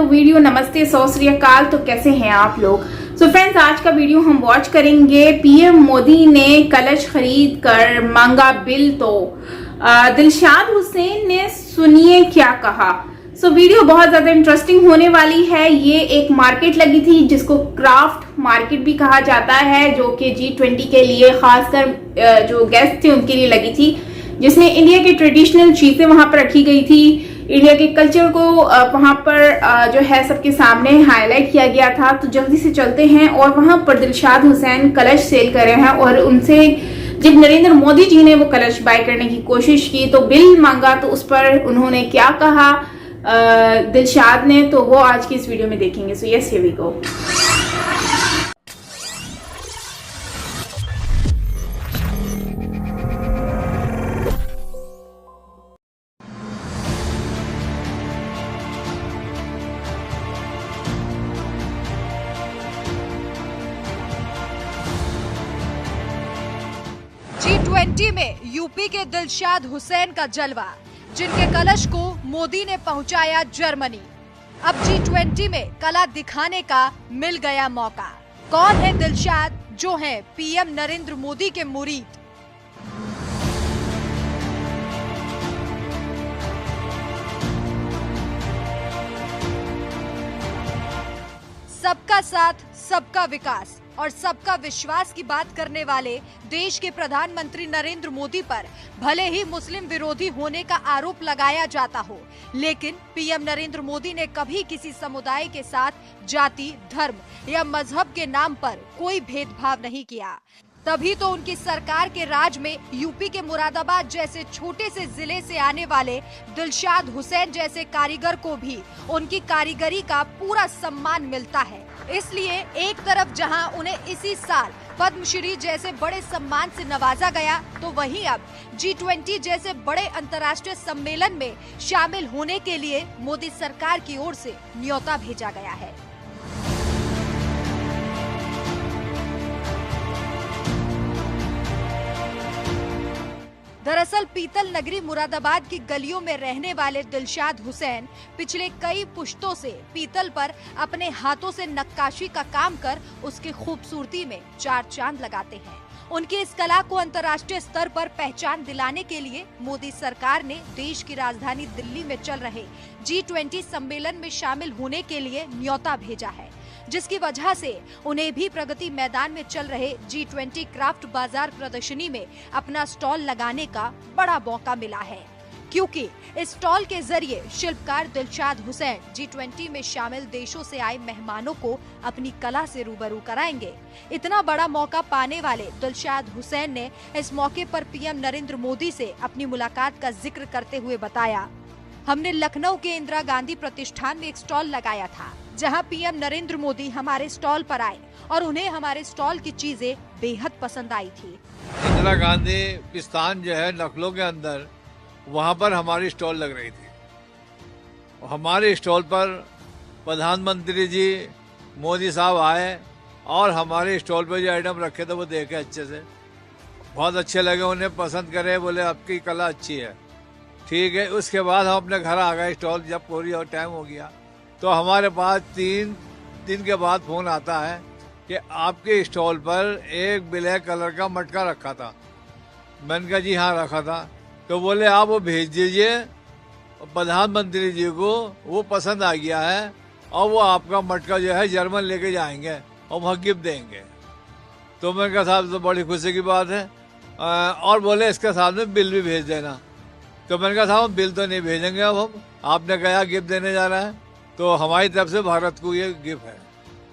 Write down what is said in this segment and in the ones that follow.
Video. नमस्ते, सत श्री अकाल। तो कैसे हैं आप लोग? सो फ्रेंड्स, आज का वीडियो हम वॉच करेंगे। पीएम मोदी ने कलश खरीद कर मांगा बिल तो दिलशाद हुसैन ने सुनिए क्या कहा। सो वीडियो बहुत ज्यादा इंटरेस्टिंग होने वाली है। ये एक मार्केट लगी थी जिसको क्राफ्ट मार्केट भी कहा जाता है, जो कि G20 के लिए खासकर जो गेस्ट थे उनके लिए लगी थी, जिसमें इंडिया की ट्रेडिशनल चीजें वहां पर रखी गई थी। इंडिया के कल्चर को वहां पर जो है सबके सामने हाईलाइट किया गया था। तो जल्दी से चलते हैं और वहां पर दिलशाद हुसैन कलश सेल कर रहे हैं और उनसे जब नरेंद्र मोदी जी ने वो कलश बाय करने की कोशिश की तो बिल मांगा, तो उस पर उन्होंने क्या कहा दिलशाद ने, तो वो आज की इस वीडियो में देखेंगे। So yes, here we go. G20 में यूपी के दिलशाद हुसैन का जलवा, जिनके कलश को मोदी ने पहुंचाया जर्मनी। अब G20 में कला दिखाने का मिल गया मौका। कौन है दिलशाद, जो है पीएम नरेंद्र मोदी के मुरीद? सबका साथ, सबका विकास और सबका विश्वास की बात करने वाले देश के प्रधानमंत्री नरेंद्र मोदी पर भले ही मुस्लिम विरोधी होने का आरोप लगाया जाता हो, लेकिन पीएम नरेंद्र मोदी ने कभी किसी समुदाय के साथ जाति, धर्म या मजहब के नाम पर कोई भेदभाव नहीं किया। तभी तो उनकी सरकार के राज में यूपी के मुरादाबाद जैसे छोटे से जिले से आने वाले दिलशाद हुसैन जैसे कारीगर को भी उनकी कारीगरी का पूरा सम्मान मिलता है। इसलिए एक तरफ जहां उन्हें इसी साल पद्मश्री जैसे बड़े सम्मान से नवाजा गया, तो वहीं अब G20 जैसे बड़े अंतर्राष्ट्रीय सम्मेलन में शामिल होने के लिए मोदी सरकार की ओर से न्योता भेजा गया है। दरअसल पीतल नगरी मुरादाबाद की गलियों में रहने वाले दिलशाद हुसैन पिछले कई पुश्तों से पीतल पर अपने हाथों से नक्काशी का काम कर उसकी खूबसूरती में चार चांद लगाते हैं। उनकी इस कला को अंतर्राष्ट्रीय स्तर पर पहचान दिलाने के लिए मोदी सरकार ने देश की राजधानी दिल्ली में चल रहे G20 सम्मेलन में शामिल होने के लिए न्योता भेजा है, जिसकी वजह से उन्हें भी प्रगति मैदान में चल रहे G20 क्राफ्ट बाजार प्रदर्शनी में अपना स्टॉल लगाने का बड़ा मौका मिला है, क्योंकि इस स्टॉल के जरिए शिल्पकार दिलशाद हुसैन G20 में शामिल देशों से आए मेहमानों को अपनी कला से रूबरू कराएंगे। इतना बड़ा मौका पाने वाले दिलशाद हुसैन ने इस मौके पर पीएम नरेंद्र मोदी से अपनी मुलाकात का जिक्र करते हुए बताया, हमने लखनऊ के इंदिरा गांधी प्रतिष्ठान में एक स्टॉल लगाया था, जहां पीएम नरेंद्र मोदी हमारे स्टॉल पर आए और उन्हें हमारे स्टॉल की चीजें बेहद पसंद आई थी। इंदिरा गांधी प्रतिष्ठान जो है लखनऊ के अंदर, वहां पर हमारी स्टॉल लग रही थी। और हमारे स्टॉल पर प्रधानमंत्री जी मोदी साहब आए और हमारे स्टॉल पर जो आइटम रखे थे वो देखे अच्छे से, बहुत अच्छे लगे, उन्हें पसंद करे, बोले आपकी कला अच्छी है, ठीक है। उसके बाद हम अपने घर आ गए। स्टॉल जब पूरी और टाइम हो गया तो हमारे पास 3 दिन के बाद फोन आता है कि आपके स्टॉल पर एक ब्लैक कलर का मटका रखा था। मैंने कहा जी हाँ रखा था। तो बोले आप वो भेज दीजिए प्रधानमंत्री जी को, वो पसंद आ गया है और वो आपका मटका जो है जर्मन लेके जाएंगे और वहाँ गिफ्ट देंगे। तो मैंने कहा साहब तो बड़ी खुशी की बात है। और बोले इसके साथ में बिल भी भेज देना। तो मैंने कहा साहब बिल तो नहीं भेजेंगे, अब हम आपने कहा गिफ्ट देने जा रहा है तो हमारी तरफ से भारत को ये गिफ्ट है।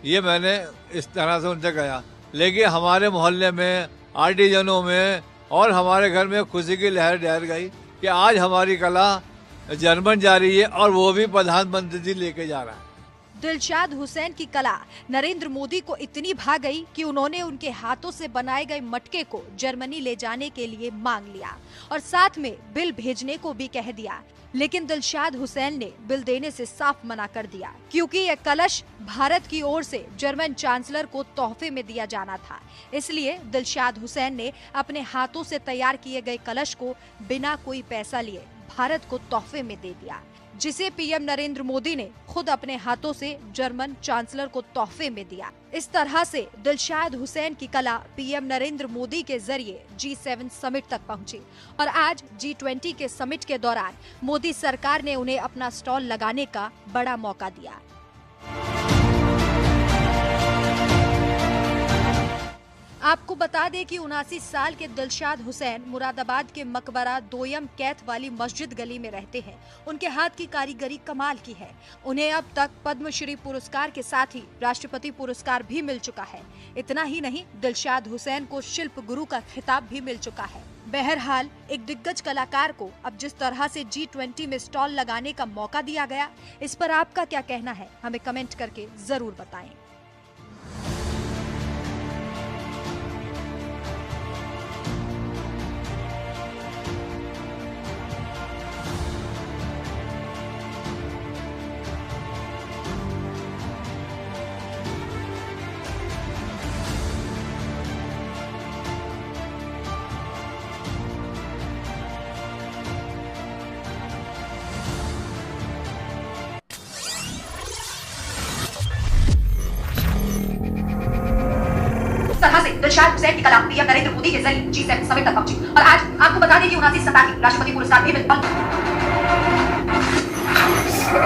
ये मैंने इस तरह से उनसे कहा। लेकिन हमारे मोहल्ले में, आर्टिजनों में और हमारे घर में खुशी की लहर डहर गई कि आज हमारी कला जर्मन जा रही है और वो भी प्रधानमंत्री जी लेके जा रहा है। दिलशाद हुसैन की कला नरेंद्र मोदी को इतनी भा गई कि उन्होंने उनके हाथों से बनाए गए मटके को जर्मनी ले जाने के लिए मांग लिया और साथ में बिल भेजने को भी कह दिया। लेकिन दिलशाद हुसैन ने बिल देने से साफ मना कर दिया, क्योंकि यह कलश भारत की ओर से जर्मन चांसलर को तोहफे में दिया जाना था। इसलिए दिलशाद हुसैन ने अपने हाथों से तैयार किए गए कलश को बिना कोई पैसा लिए भारत को तोहफे में दे दिया। जिसे पीएम नरेंद्र मोदी ने खुद अपने हाथों से जर्मन चांसलर को तोहफे में दिया। इस तरह से दिलशाद हुसैन की कला पीएम नरेंद्र मोदी के जरिए G7 समिट तक पहुंची और आज G20 के समिट के दौरान मोदी सरकार ने उन्हें अपना स्टॉल लगाने का बड़ा मौका दिया। आपको बता दें कि 79 साल के दिलशाद हुसैन मुरादाबाद के मकबरा दोयम कैथ वाली मस्जिद गली में रहते हैं। उनके हाथ की कारीगरी कमाल की है। उन्हें अब तक पद्मश्री पुरस्कार के साथ ही राष्ट्रपति पुरस्कार भी मिल चुका है। इतना ही नहीं, दिलशाद हुसैन को शिल्प गुरु का खिताब भी मिल चुका है। बहरहाल एक दिग्गज कलाकार को अब जिस तरह से G20 में स्टॉल लगाने का मौका दिया गया, इस पर आपका क्या कहना है, हमें कमेंट करके जरूर बताएं। तरह से दिलशाद हुसैन की कला पीएम नरेंद्र मोदी के जरिए G7 समिट तक पहुंची और आज आपको बता दें कि 79 साल की राष्ट्रपति पुरस्कार भी मिला।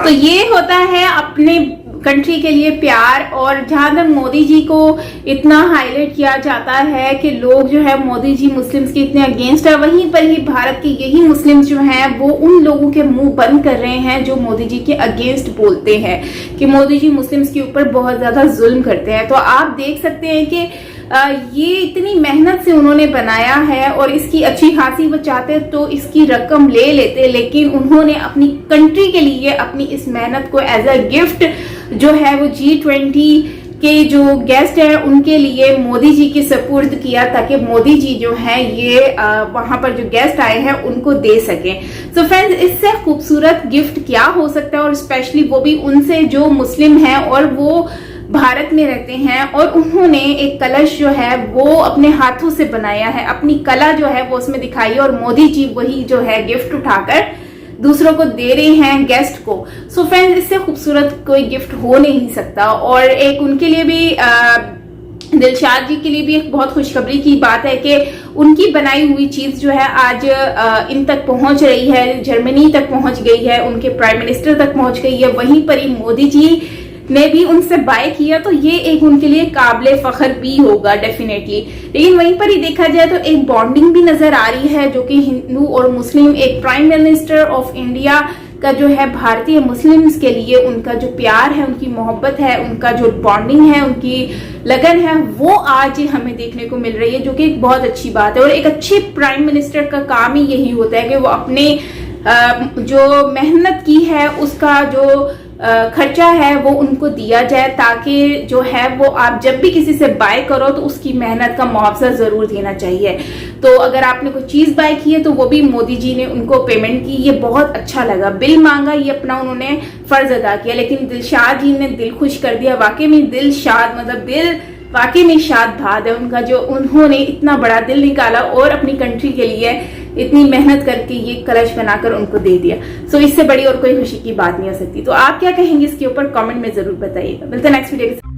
तो ये होता है अपने कंट्री के लिए प्यार। और जहां तक मोदी जी को इतना हाईलाइट किया जाता है कि लोग जो है मोदी जी मुस्लिम्स के इतने अगेंस्ट है, वहीं पर ही भारत के यही मुस्लिम्स जो हैं वो उन लोगों के मुंह बंद कर रहे हैं जो मोदी जी के अगेंस्ट बोलते हैं कि मोदी जी मुस्लिम्स के ऊपर बहुत ज्यादा जुल्म करते हैं। तो आप देख सकते हैं कि ये इतनी मेहनत से उन्होंने बनाया है और इसकी अच्छी खासी वो चाहते तो इसकी रकम ले लेते, लेकिन उन्होंने अपनी कंट्री के लिए अपनी इस मेहनत को एज अ गिफ्ट जो है वो G20 के जो गेस्ट हैं उनके लिए मोदी जी की सपुर्द किया ताकि मोदी जी जो है ये वहां पर जो गेस्ट आए हैं उनको दे सकें। सो फ्रेंड्स, इससे खूबसूरत गिफ्ट क्या हो सकता है, और स्पेशली वो भी उनसे जो मुस्लिम हैं और वो भारत में रहते हैं और उन्होंने एक कलश जो है वो अपने हाथों से बनाया है, अपनी कला जो है वो उसमें दिखाई है और मोदी जी वही जो है गिफ्ट उठाकर दूसरों को दे रहे हैं गेस्ट को। सो फ्रेंड्स, इससे खूबसूरत कोई गिफ्ट हो नहीं सकता। और एक उनके लिए भी दिलशाद जी के लिए भी एक बहुत खुशखबरी की बात है कि उनकी बनाई हुई चीज जो है आज इन तक पहुंच रही है, जर्मनी तक पहुंच गई है, उनके प्राइम मिनिस्टर तक पहुंच गई है, वहीं पर ही मोदी जी ने भी उनसे बाय किया। तो ये एक उनके लिए काबिले फख्र भी होगा डेफिनेटली। लेकिन वहीं पर ही देखा जाए तो एक बॉन्डिंग भी नजर आ रही है जो कि हिंदू और मुस्लिम, एक प्राइम मिनिस्टर ऑफ इंडिया का जो है भारतीय मुस्लिम्स के लिए उनका जो प्यार है, उनकी मोहब्बत है, उनका जो बॉन्डिंग है, उनकी लगन है, वो आज हमें देखने को मिल रही है, जो कि एक बहुत अच्छी बात है। और एक अच्छे प्राइम मिनिस्टर का काम ही यही होता है कि वो अपने जो मेहनत की है उसका जो खर्चा है वो उनको दिया जाए, ताकि जो है वो आप जब भी किसी से बाय करो तो उसकी मेहनत का मुआवजा जरूर देना चाहिए। तो अगर आपने कोई चीज बाय की है तो वो भी मोदी जी ने उनको पेमेंट की, ये बहुत अच्छा लगा। बिल मांगा, ये अपना उन्होंने फर्ज अदा किया, लेकिन दिलशाद जी ने दिल खुश कर दिया। वाकई में दिलशाद मतलब दिल वाकई में शाद भाद है उनका, जो उन्होंने इतना बड़ा दिल निकाला और अपनी कंट्री के लिए इतनी मेहनत करके ये कलश बनाकर उनको दे दिया। सो इससे बड़ी और कोई खुशी की बात नहीं हो सकती। तो आप क्या कहेंगे इसके ऊपर कमेंट में जरूर बताइएगा। मिलते हैं नेक्स्ट वीडियो के साथ।